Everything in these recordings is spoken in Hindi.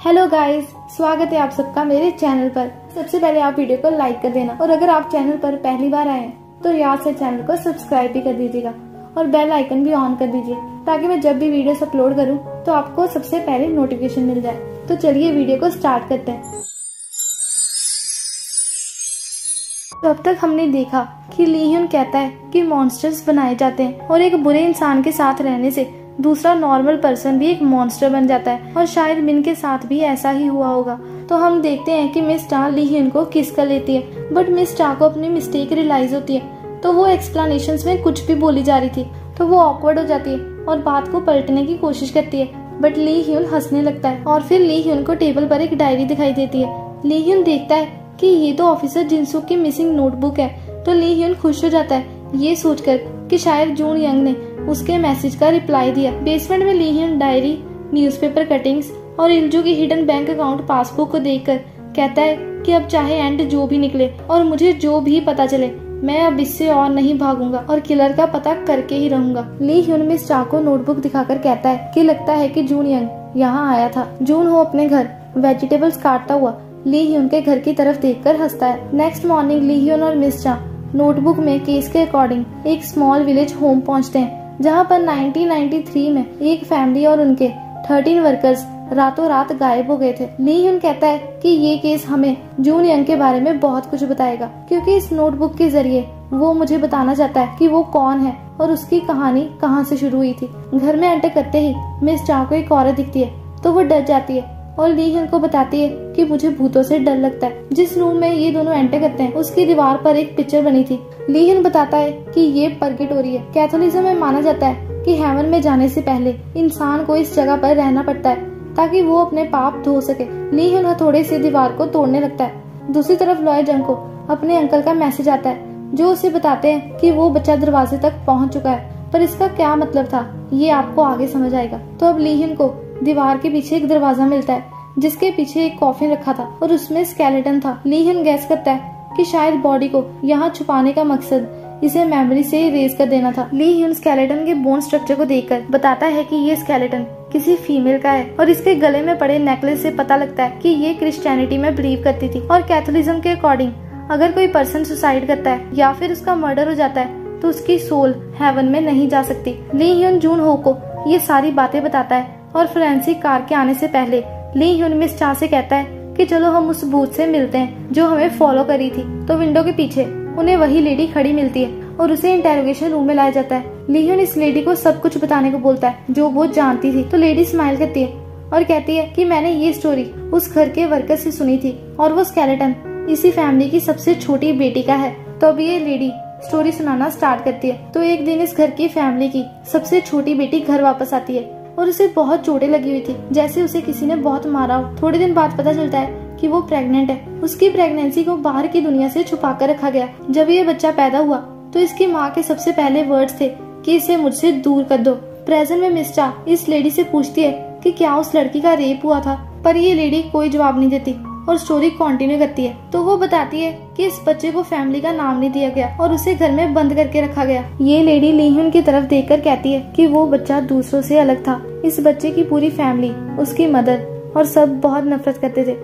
हेलो गाइस, स्वागत है आप सबका मेरे चैनल पर। सबसे पहले आप वीडियो को लाइक कर देना और अगर आप चैनल पर पहली बार आए हैं तो याद से चैनल को सब्सक्राइब भी कर दीजिएगा और बेल आइकन भी ऑन कर दीजिए ताकि मैं जब भी वीडियोस अपलोड करूं तो आपको सबसे पहले नोटिफिकेशन मिल जाए। तो चलिए वीडियो को स्टार्ट करते हैं। तो अब तक हमने देखा कि ली ह्यून कहता है कि मॉन्स्टर्स बनाए जाते हैं और एक बुरे इंसान के साथ रहने से दूसरा नॉर्मल पर्सन भी एक मॉन्स्टर बन जाता है और शायद मिन के साथ भी ऐसा ही हुआ होगा। तो हम देखते हैं कि मिस टा ली ह्यून को किस कर लेती है, बट मिस टा को अपनी मिस्टेक रियलाइज होती है। तो वो एक्सप्लेनेशंस में कुछ भी बोली जा रही थी तो वो ऑकवर्ड हो जाती है और बात को पलटने की कोशिश करती है, बट ली ह्यून हंसने लगता है और फिर ली ह्यून को टेबल पर एक डायरी दिखाई देती है। ली ह्यून देखता है कि ये तो ऑफिसर जिनसुक की मिसिंग नोटबुक है। तो ली ह्यून खुश हो जाता है ये सोचकर कि शायद जून यंग ने उसके मैसेज का रिप्लाई दिया। बेसमेंट में ली ह्यून डायरी, न्यूज़पेपर कटिंग्स और इल्जू की हिडन बैंक अकाउंट पासबुक को देखकर कहता है कि अब चाहे एंड जो भी निकले और मुझे जो भी पता चले, मैं अब इससे और नहीं भागूंगा और किलर का पता करके ही रहूंगा। ली ह्यून मिस टा को नोटबुक दिखाकर कहता है कि लगता है कि जून यंग यहाँ आया था। जून हो अपने घर वेजिटेबल्स काटता हुआ ली ह्यून के घर की तरफ देखकर हंसता है। नेक्स्ट मॉर्निंग ली ह्यून और मिस टा नोटबुक में केस के अकॉर्डिंग एक स्मॉल विलेज होम पहुंचते हैं जहां पर 1993 में एक फैमिली और उनके 13 वर्कर्स रातों रात गायब हो गए थे। ली ह्यून कहता है कि ये केस हमें जून यंग के बारे में बहुत कुछ बताएगा क्योंकि इस नोटबुक के जरिए वो मुझे बताना चाहता है कि वो कौन है और उसकी कहानी कहां से शुरू हुई थी। घर में एंटर करते ही मिस टा को एक औरत दिखती है तो वो डर जाती है और ली ह्यून को बताती है कि मुझे भूतों से डर लगता है। जिस रूम में ये दोनों एंटर करते हैं उसकी दीवार पर एक पिक्चर बनी थी। ली ह्यून बताता है कि ये पर्गेटोरी है। कैथोलिज्म में माना जाता है कि हेवन में जाने से पहले इंसान को इस जगह पर रहना पड़ता है ताकि वो अपने पाप धो सके। ली ह्यून हथौड़े से दीवार को तोड़ने लगता है। दूसरी तरफ लॉय जंग को अपने अंकल का मैसेज आता है जो उसे बताते हैं कि वो बच्चा दरवाजे तक पहुंच चुका है, पर इसका क्या मतलब था ये आपको आगे समझ आएगा। तो अब ली ह्यून को दीवार के पीछे एक दरवाजा मिलता है जिसके पीछे एक कॉफिन रखा था और उसमें स्केलेटन था। ली ह्यून गैस करता है कि शायद बॉडी को यहाँ छुपाने का मकसद इसे मेमोरी से इरेज कर देना था। ली ह्यून स्केलेटन के बोन स्ट्रक्चर को देखकर बताता है कि ये स्केलेटन किसी फीमेल का है और इसके गले में पड़े नेकलेस से पता लगता है कि ये क्रिश्चियनिटी में बिलीव करती थी और कैथोलिज्म के अकॉर्डिंग अगर कोई पर्सन सुसाइड करता है या फिर उसका मर्डर हो जाता है तो उसकी सोल हेवन में नहीं जा सकती। ली ह्यून जून हो को ये सारी बातें बताता है और फोरेंसिक कार के आने से पहले ली ह्यून मिस टा से कहता है कि चलो हम उस भूत से मिलते हैं जो हमें फॉलो करी थी। तो विंडो के पीछे उन्हें वही लेडी खड़ी मिलती है और उसे इंटेरोगेशन रूम में लाया जाता है। ली ह्यून इस लेडी को सब कुछ बताने को बोलता है जो वो जानती थी। तो लेडी स्माइल करती है और कहती है कि मैंने ये स्टोरी उस घर के वर्कर से सुनी थी और वो स्केलेटन इसी फैमिली की सबसे छोटी बेटी का है। तो अब ये लेडी स्टोरी सुनाना स्टार्ट करती है। तो एक दिन इस घर की फैमिली की सबसे छोटी बेटी घर वापस आती है और उसे बहुत चोटें लगी हुई थी जैसे उसे किसी ने बहुत मारा हो। थोड़े दिन बाद पता चलता है कि वो प्रेग्नेंट है। उसकी प्रेगनेंसी को बाहर की दुनिया से छुपा कर रखा गया। जब ये बच्चा पैदा हुआ तो इसकी माँ के सबसे पहले वर्ड्स थे कि इसे मुझसे दूर कर दो। प्रेजेंट में मिस टा इस लेडी से पूछती है कि क्या उस लड़की का रेप हुआ था, पर ये लेडी कोई जवाब नहीं देती और स्टोरी कंटिन्यू करती है। तो वो बताती है कि इस बच्चे को फैमिली का नाम नहीं दिया गया और उसे घर में बंद करके रखा गया। ये लेडी ली ह्यून की तरफ देखकर कहती है कि वो बच्चा दूसरों से अलग था। इस बच्चे की पूरी फैमिली, उसकी मदर और सब बहुत नफरत करते थे,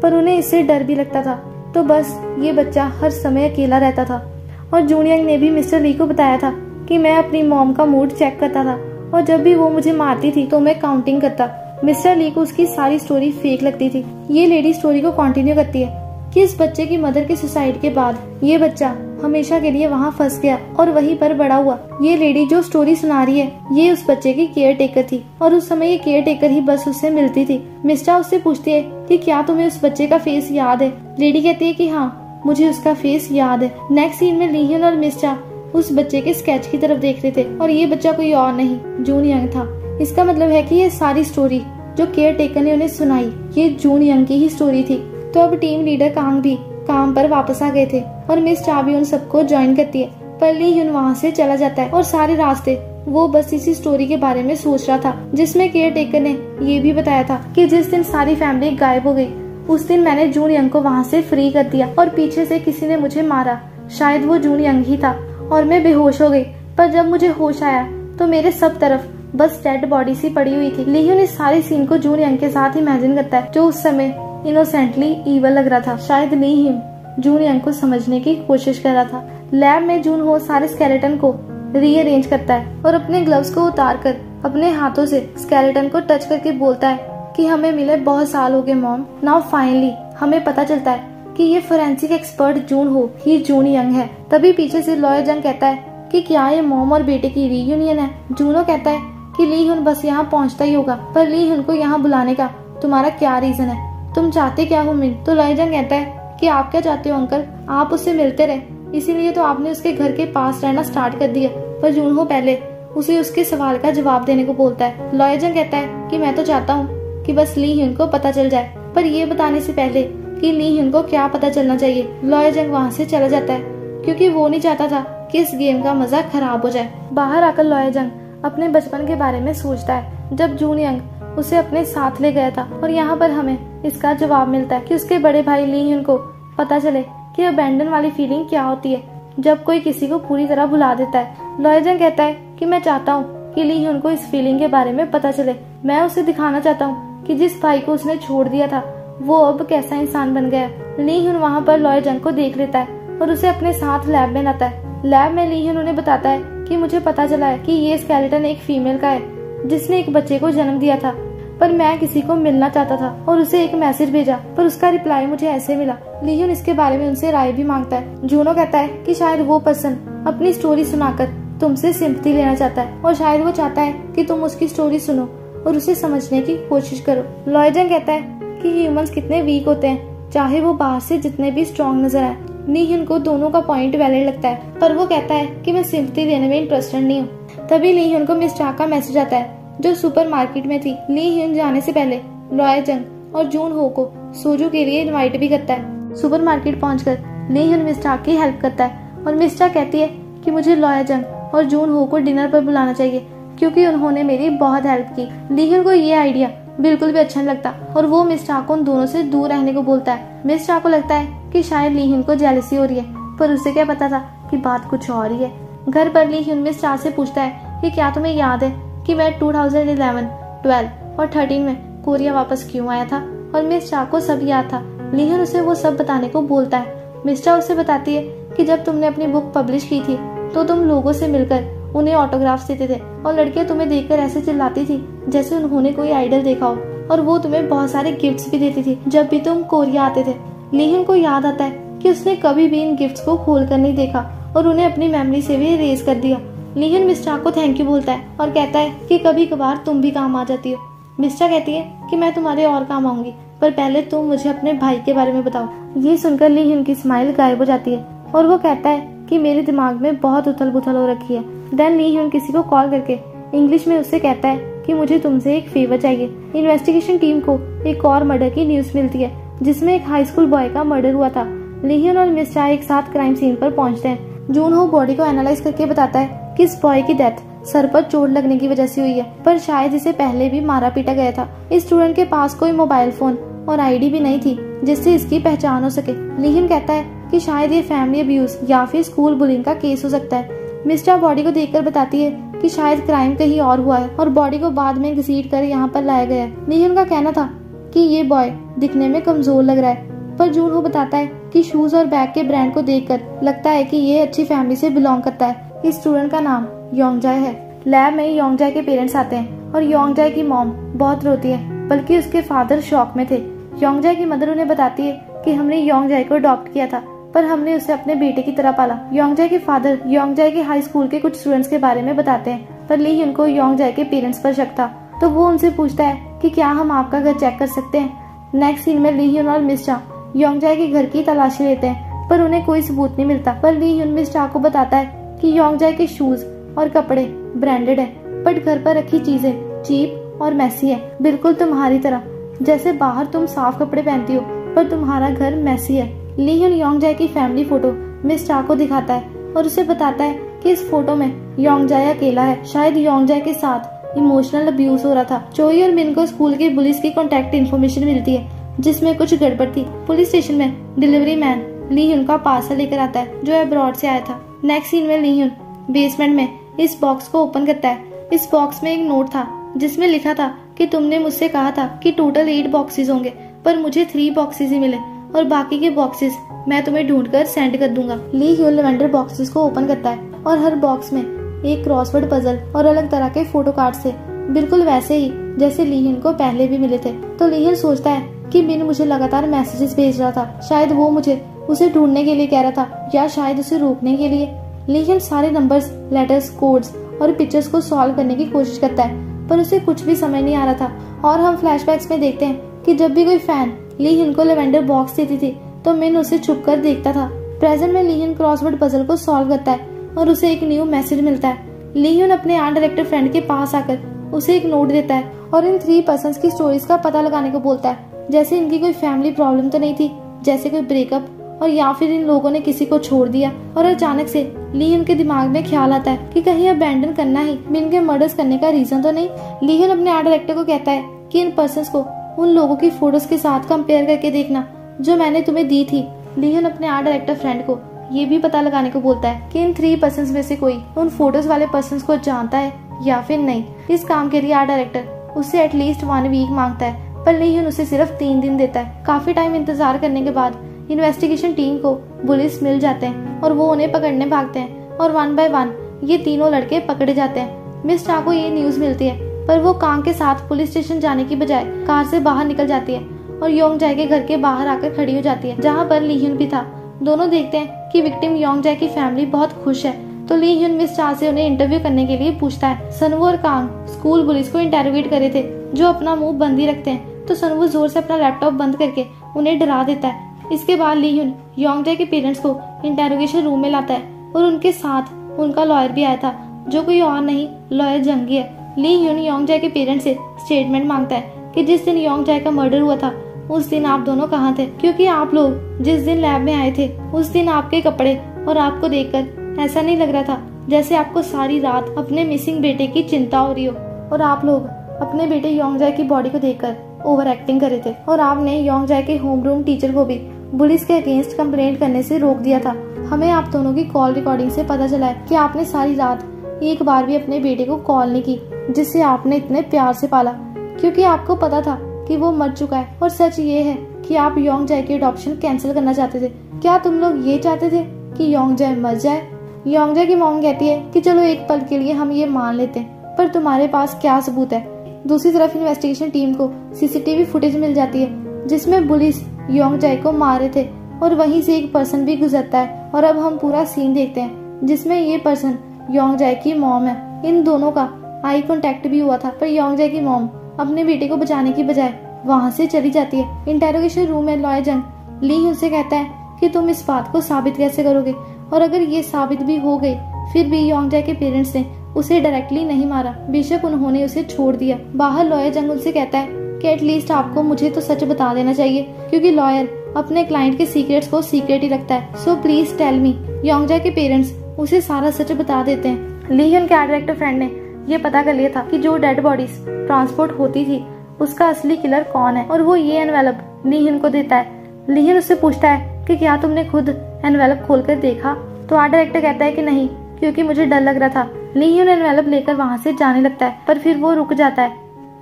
पर उन्हें इससे डर भी लगता था। तो बस ये बच्चा हर समय अकेला रहता था। और जून यंग ने भी मिस्टर ली को बताया था कि मैं अपनी मॉम का मूड चेक करता था और जब भी वो मुझे मारती थी तो मैं काउंटिंग करता। मिस्टर ली को उसकी सारी स्टोरी फेक लगती थी। ये लेडी स्टोरी को कंटिन्यू करती है कि इस बच्चे की मदर के सुसाइड के बाद ये बच्चा हमेशा के लिए वहाँ फंस गया और वहीं पर बड़ा हुआ। ये लेडी जो स्टोरी सुना रही है ये उस बच्चे की केयर टेकर थी और उस समय ये केयर टेकर ही बस उससे मिलती थी। मिस्टा उससे पूछती है कि क्या तुम्हें उस बच्चे का फेस याद है। लेडी कहती है कि हाँ, मुझे उसका फेस याद है। नेक्स्ट सीन में ली ह्यून और मिस्टा उस बच्चे के स्केच की तरफ देख रहे थे और ये बच्चा कोई और नहीं जून यंग था। इसका मतलब है कि ये सारी स्टोरी जो केयर टेकर ने उन्हें सुनाई ये जून यंग की ही स्टोरी थी। तो अब टीम लीडर कांग भी काम पर वापस आ गए थे और मिस टा भी उन सबको ज्वाइन करती है, पर ली ह्यून वहाँ से चला जाता है और सारे रास्ते वो बस इसी स्टोरी के बारे में सोच रहा था जिसमें केयर टेकर ने ये भी बताया था कि जिस दिन सारी फैमिली गायब हो गई उस दिन मैंने जून यंग को वहाँ से फ्री कर दिया और पीछे से किसी ने मुझे मारा। शायद वो जून यंग ही था और मैं बेहोश हो गई, पर जब मुझे होश आया तो मेरे सब तरफ बस डेड बॉडी सी पड़ी हुई थी। लीहुन इस सारी सीन को जून यंग के साथ इमेजिन करता है, जो उस समय इनोसेंटली ईवल लग रहा था। शायद लीहुन जून यंग को समझने की कोशिश कर रहा था। लैब में जून हो सारे स्केलेटन को रीअरेंज करता है और अपने ग्लव्स को उतार कर अपने हाथों से स्केलेटन को टच करके बोलता है कि हमें मिले बहुत साल हो गए मॉम। नाउ फाइनली हमें पता चलता है कि ये फोरेंसिक एक्सपर्ट जून हो ही जून यंग है। तभी पीछे से लॉयर जंग कहता है कि क्या ये मॉम और बेटे की रीयूनियन है। जूनो कहता है कि लीहुन बस यहाँ पहुँचता ही होगा, पर लीहुन को यहाँ बुलाने का तुम्हारा क्या रीजन है, तुम चाहते क्या हो मिन। तो लॉयर जंग कहता है कि आप क्या चाहते हो अंकल, आप उससे मिलते रहे, इसीलिए तो आपने उसके घर के पास रहना स्टार्ट कर दिया। पर जूनहो पहले उसे उसके सवाल का जवाब देने को बोलता है। लॉयर जंग कहता है कि मैं तो चाहता हूँ कि बस लीहुन को पता चल जाए, पर ये बताने से पहले कि लीहुन को क्या पता चलना चाहिए, लॉयर जंग वहाँ से चला जाता है क्योंकि वो नहीं चाहता था कि इस गेम का मजा खराब हो जाए। बाहर आकर लॉयर जंग अपने बचपन के बारे में सोचता है, जब जून यंग उसे अपने साथ ले गया था। और यहाँ पर हमें इसका जवाब मिलता है कि उसके बड़े भाई लीहुन को पता चले कि अबैंडन वाली फीलिंग क्या होती है जब कोई किसी को पूरी तरह भुला देता है। लॉयर जंग कहता है कि मैं चाहता हूँ कि लीहुन को इस फीलिंग के बारे में पता चले। मैं उसे दिखाना चाहता हूँ कि जिस भाई को उसने छोड़ दिया था वो अब कैसा इंसान बन गया। लीहुन वहाँ पर लॉयर जंग को देख लेता है और उसे अपने साथ लैब में लाता है। लैब में लीहुन उन्हें बताता है कि मुझे पता चला है कि ये स्केलेटन एक फीमेल का है जिसने एक बच्चे को जन्म दिया था, पर मैं किसी को मिलना चाहता था और उसे एक मैसेज भेजा, पर उसका रिप्लाई मुझे ऐसे मिला। लीहुन इसके बारे में उनसे राय भी मांगता है। जूनो कहता है कि शायद वो पर्सन अपनी स्टोरी सुनाकर तुमसे सिंपैथी लेना चाहता है और शायद वो चाहता है कि तुम उसकी स्टोरी सुनो और उसे समझने की कोशिश करो। लॉयर जंग कहता है कि ह्यूमंस कितने वीक होते हैं, चाहे वो बाहर से जितने भी स्ट्रॉन्ग नजर आए। लीहुन को दोनों का पॉइंट वैलिड लगता है, पर वो कहता है कि मैं सिंपैथी देने में इंटरेस्टेड नहीं हूँ। तभी लीहुन को मिस चा का मैसेज आता है जो सुपरमार्केट में थी। लीहुन जाने से पहले लॉयर जंग और जून हो को सोजू के लिए इनवाइट भी करता है। सुपरमार्केट पहुंचकर लीहुन मिस चा की हेल्प करता है और मिस चा कहती है कि मुझे लॉयर जंग और जून हो को डिनर पर बुलाना चाहिए क्योंकि उन्होंने मेरी बहुत हेल्प की। लीहुन को ये आइडिया बिल्कुल भी अच्छा नहीं लगता और वो मिस चा को उन दोनों से दूर रहने को बोलता है। मिस चा को लगता है कि शायद लीहुन को जेलसी हो रही है, पर उसे क्या पता था कि बात कुछ और ही है। घर पर लीहुन मिस चा से पूछता है कि क्या तुम्हें याद है कि मैं 2011, 12 और 13 में कोरिया वापस क्यों आया था। और मिस चा को सब याद था। लीहुन उसे वो सब बताने को बोलता है। मिस चा उसे बताती है कि जब तुमने अपनी बुक पब्लिश की थी तो तुम लोगों से मिलकर उन्हें ऑटोग्राफ्स देते थे और लड़कियां तुम्हें देखकर ऐसे चिल्लाती थी जैसे उन्होंने कोई आइडल देखा हो, और वो तुम्हें बहुत सारे गिफ्ट्स भी देती थी जब भी तुम कोरिया आते थे। लीहुन को याद आता है कि उसने कभी भी इन गिफ्ट्स को खोल कर नहीं देखा और उन्हें अपनी मेमोरी से भी इरेज कर दिया। लीहुन मिस चा को थैंक यू बोलता है और कहता है कि कभी कभार तुम भी काम आ जाती हो। मिस चा कहती है कि मैं तुम्हारे और काम आऊंगी, पर पहले तुम मुझे अपने भाई के बारे में बताओ। ये सुनकर लीहुन की स्माइल गायब हो जाती है और वो कहता है कि मेरे दिमाग में बहुत उथल पुथल हो रखी है। देन लीहुन किसी को कॉल करके इंग्लिश में उससे कहता है कि मुझे तुमसे एक फेवर चाहिए। इन्वेस्टिगेशन टीम को एक और मर्डर की न्यूज मिलती है जिसमें एक हाई स्कूल बॉय का मर्डर हुआ था। लीहुन और मिस चा एक साथ क्राइम सीन पर पहुंचते हैं। जून हो बॉडी को एनालाइज करके बताता है कि इस बॉय की डेथ सर पर चोट लगने की वजह से हुई है, पर शायद इसे पहले भी मारा पीटा गया था। इस स्टूडेंट के पास कोई मोबाइल फोन और आईडी भी नहीं थी जिससे इसकी पहचान हो सके। लीहुन कहता है कि शायद ये फैमिली अब्यूज या फिर स्कूल बुलिंग का केस हो सकता है। मिस चा बॉडी को देखकर बताती है कि शायद क्राइम कहीं और हुआ है और बॉडी को बाद में घसीट कर यहाँ पर लाया गया है। लीहुन का कहना था कि ये बॉय दिखने में कमजोर लग रहा है, पर जून हो बताता है कि शूज और बैग के ब्रांड को देखकर लगता है कि ये अच्छी फैमिली से बिलोंग करता है। इस स्टूडेंट का नाम योंगजाए है। लैब में योंगजाए के पेरेंट्स आते हैं और योंगजाए की मॉम बहुत रोती है, बल्कि उसके फादर शॉक में थे। योंगजाए की मदर उन्हें बताती है कि हमने योंगजाए को अडॉप्ट किया था, पर हमने उसे अपने बेटे की तरह पाला। योंगजाए के फादर योंगजाए के हाई स्कूल के कुछ स्टूडेंट्स के बारे में बताते हैं, पर लीहुन को योंगजाए के पेरेंट्स पर शक था, तो वो उनसे पूछता है कि क्या हम आपका घर चेक कर सकते हैं। नेक्स्ट सीन में लीहुन और मिस चा योंगजाए के घर की तलाशी लेते हैं, पर उन्हें कोई सबूत नहीं मिलता। पर लीहुन मिस चा को बताता है कि योंगजाए के शूज और कपड़े ब्रांडेड है, बट घर पर रखी चीजें चीप और मैसी है, बिल्कुल तुम्हारी तरह। जैसे बाहर तुम साफ कपड़े पहनती हो पर तुम्हारा घर मैसी है। लीहुन योंगजाए की फैमिली फोटो मिस चा को दिखाता है और उसे बताता है कि इस फोटो में योंगजाए अकेला है। शायद योंगजाए के साथ इमोशनल अब्यूज हो रहा था। चोई और मिन को स्कूल के पुलिस की कॉन्टेक्ट इन्फॉर्मेशन मिलती है जिसमें कुछ गड़बड़ थी। पुलिस स्टेशन में डिलीवरी मैन लीहुन का पार्सल लेकर आता है जो अब्रॉड से आया था। नेक्स्ट सीन में लीहुन बेसमेंट में इस बॉक्स को ओपन करता है इस बॉक्स में एक नोट था जिसमें लिखा था कि तुमने मुझसे कहा था कि टोटल 8 बॉक्सेस होंगे, पर मुझे 3 बॉक्सेस ही मिले और बाकी के बॉक्सेस मैं तुम्हें ढूंढकर सेंड कर दूंगा। ली ह्यून लेवेंडर बॉक्सेस को ओपन करता है और हर बॉक्स में एक क्रॉसवर्ड पजल और अलग तरह के फोटो कार्ड्स थे, बिल्कुल वैसे ही जैसे ली ह्यून को पहले भी मिले थे। तो ली ह्यून सोचता है कि मिन मुझे लगातार मैसेजेस भेज रहा था, शायद वो मुझे उसे ढूंढने के लिए कह रहा था या शायद उसे रोकने के लिए। ली ह्यून सारे नंबर्स, लेटर्स, कोड्स और पिक्चर्स को सॉल्व करने की कोशिश करता है, पर उसे कुछ भी समझ नहीं आ रहा था। और हम फ्लैशबैक्स में देखते हैं कि जब भी कोई फैन ली ह्यून को लेवेंडर बॉक्स देती थी तो मिन उसे छुप कर देखता था। प्रेजेंट में ली ह्यून क्रॉसवर्ड पजल को सॉल्व करता है और उसे एक न्यू मैसेज मिलता है। ली ह्यून अपने आर्ट डायरेक्टर फ्रेंड के पास आकर उसे एक नोट देता है और इन 3 पर्सन्स की स्टोरीज का पता लगाने को बोलता है, जैसे इनकी कोई फैमिली प्रॉब्लम तो नहीं थी, जैसे कोई ब्रेकअप, और या फिर इन लोगों ने किसी को छोड़ दिया। और अचानक से ली ह्यून के दिमाग में ख्याल आता है कि कहीं अबैंडन करना ही मिन के मर्डर्स करने का रीजन तो नहीं। ली ह्यून अपने आर्ट डायरेक्टर को कहता है कि इन पर्सन्स को उन लोगों की फोटोज के साथ कंपेयर करके देखना जो मैंने तुम्हें दी थी। ली ह्यून अपने आर्ट डायरेक्टर फ्रेंड को ये भी पता लगाने को बोलता है कि इन 3 पर्सन्स में से कोई उन फोटोज वाले पर्सन्स को जानता है या फिर नहीं। इस काम के लिए आर्ट डायरेक्टर उससे एटलीस्ट 1 वीक मांगता है, पर ली ह्यून उसे सिर्फ 3 दिन देता है। काफी टाइम इंतजार करने के बाद इन्वेस्टिगेशन टीम को पुलिस मिल जाते हैं और वो उन्हें पकड़ने भागते हैं और 1 बाय 1 ये तीनों लड़के पकड़े जाते हैं। मिस चा को ये न्यूज मिलती है, पर वो कांग के साथ पुलिस स्टेशन जाने की बजाय कार से बाहर निकल जाती है और योंग जाए के घर के बाहर आकर खड़ी हो जाती है, जहाँ पर ली ह्यून भी था। दोनों देखते हैं कि विक्टिम योंग जाए की फैमिली बहुत खुश है, तो ली ह्यून मिस चा से उन्हें इंटरव्यू करने के लिए पूछता है। सनवू और कांग स्कूल पुलिस को इंटेरोगेट करे थे, जो अपना मुंह बंद ही रखते हैं, तो सनवू जोर से अपना लैपटॉप बंद करके उन्हें डरा देता है। इसके बाद ली ह्यून योंग जाए के पेरेंट्स को इंटेरोगेशन रूम में लाता है और उनके साथ उनका लॉयर भी आया था, जो कोई और नहीं लॉयर जंगी है। ली ह्यून योंग जाए के पेरेंट्स से स्टेटमेंट मांगता है कि जिस दिन योंग जाए का मर्डर हुआ था उस दिन आप दोनों कहाँ थे, क्योंकि आप लोग जिस दिन लैब में आए थे उस दिन आपके कपड़े और आपको देखकर ऐसा नहीं लग रहा था जैसे आपको सारी रात अपने मिसिंग बेटे की चिंता हो रही हो, और आप लोग अपने बेटे योंग जाए की बॉडी को देखकर ओवर एक्टिंग करे थे, और आपने योंग जाए के होम रूम टीचर को भी पुलिस के अगेंस्ट कंप्लेंट करने से रोक दिया था। हमें आप दोनों की कॉल रिकॉर्डिंग से पता चला है कि आपने सारी रात एक बार भी अपने बेटे को कॉल नहीं की, जिसे आपने इतने प्यार से पाला, क्योंकि आपको पता था कि वो मर चुका है। और सच ये है कि आप योंग जाए की अडॉप्शन कैंसिल करना चाहते थे। क्या तुम लोग ये चाहते थे कि योंग जाए मर जाए? योंग जाए की मॉम कहती है कि चलो एक पल के लिए हम ये मान लेते हैं, पर तुम्हारे पास क्या सबूत है? दूसरी तरफ इन्वेस्टिगेशन टीम को सीसीटीवी फुटेज मिल जाती है जिसमें पुलिस योंग जाए को मार रहे थे, और वहीं से एक पर्सन भी गुजरता है। और अब हम पूरा सीन देखते हैं जिसमें ये पर्सन योंग जाए की मॉम है। इन दोनों का आई कांटेक्ट भी हुआ था, पर योंग जाए की मॉम अपने बेटे को बचाने की बजाय वहाँ से चली जाती है। इंटेरोगेशन रूम में लॉयर जंग ली ह्यून से कहता है कि तुम इस बात को साबित कैसे करोगे, और अगर ये साबित भी हो गई फिर भी योंग जाए के पेरेंट्स ने उसे डायरेक्टली नहीं मारा, बेशक उन्होंने उसे छोड़ दिया। बाहर लॉयर जंग उनसे कहता है कि एटलीस्ट आपको मुझे तो सच बता देना चाहिए, क्योंकि लॉयर अपने क्लाइंट के सीक्रेट्स को सीक्रेट ही रखता है। So please tell me. Youngjae के पेरेंट्स उसे सारा सच बता देते हैं। ली ह्यून के आर्ट डायरेक्टर फ्रेंड ने ये पता कर लिया था कि जो डेड बॉडीज ट्रांसपोर्ट होती थी उसका असली किलर कौन है, और वो ये एनवेलप ली ह्यून को देता है। ली ह्यून उससे पूछता है कि क्या तुमने खुद एनवेलप खोलकर देखा? तो आर्ट डायरेक्टर कहता है कि नहीं, क्योंकि मुझे डर लग रहा था। ली ह्यून एनवेलप लेकर वहाँ से जाने लगता है, पर फिर वो रुक जाता है।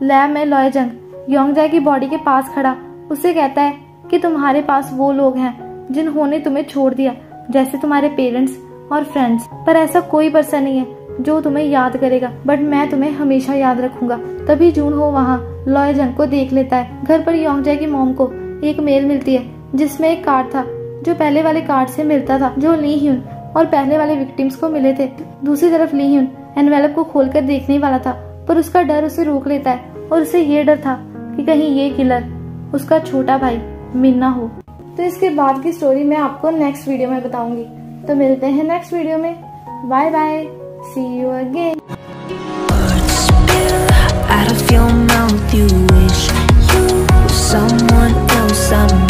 लैब में लॉयर जंग योंग जाए की बॉडी के पास खड़ा उससे कहता है कि तुम्हारे पास वो लोग हैं जिन्होंने तुम्हें छोड़ दिया, जैसे तुम्हारे पेरेंट्स और फ्रेंड्स, पर ऐसा कोई पर्सन नहीं है जो तुम्हें याद करेगा, बट मैं तुम्हें हमेशा याद रखूंगा। तभी जून हो वहाँ लॉयर जंग को देख लेता है। घर पर योंग जाए की मॉम को एक मेल मिलती है जिसमें एक कार्ड था जो पहले वाले कार्ड से मिलता था, जो ली ह्यून और पहले वाले विक्टिम्स को मिले थे। दूसरी तरफ ली ह्यून एनवेलप को खोलकर देखने वाला था, पर उसका डर उसे रोक लेता है, और उसे ये डर था कि कहीं ये किलर उसका छोटा भाई मिन्ना हो। तो इसके बाद की स्टोरी मैं आपको नेक्स्ट वीडियो में बताऊंगी। तो मिलते हैं नेक्स्ट वीडियो में। Bye bye, see you again. Out of your mouth, you wish you were someone else. I'm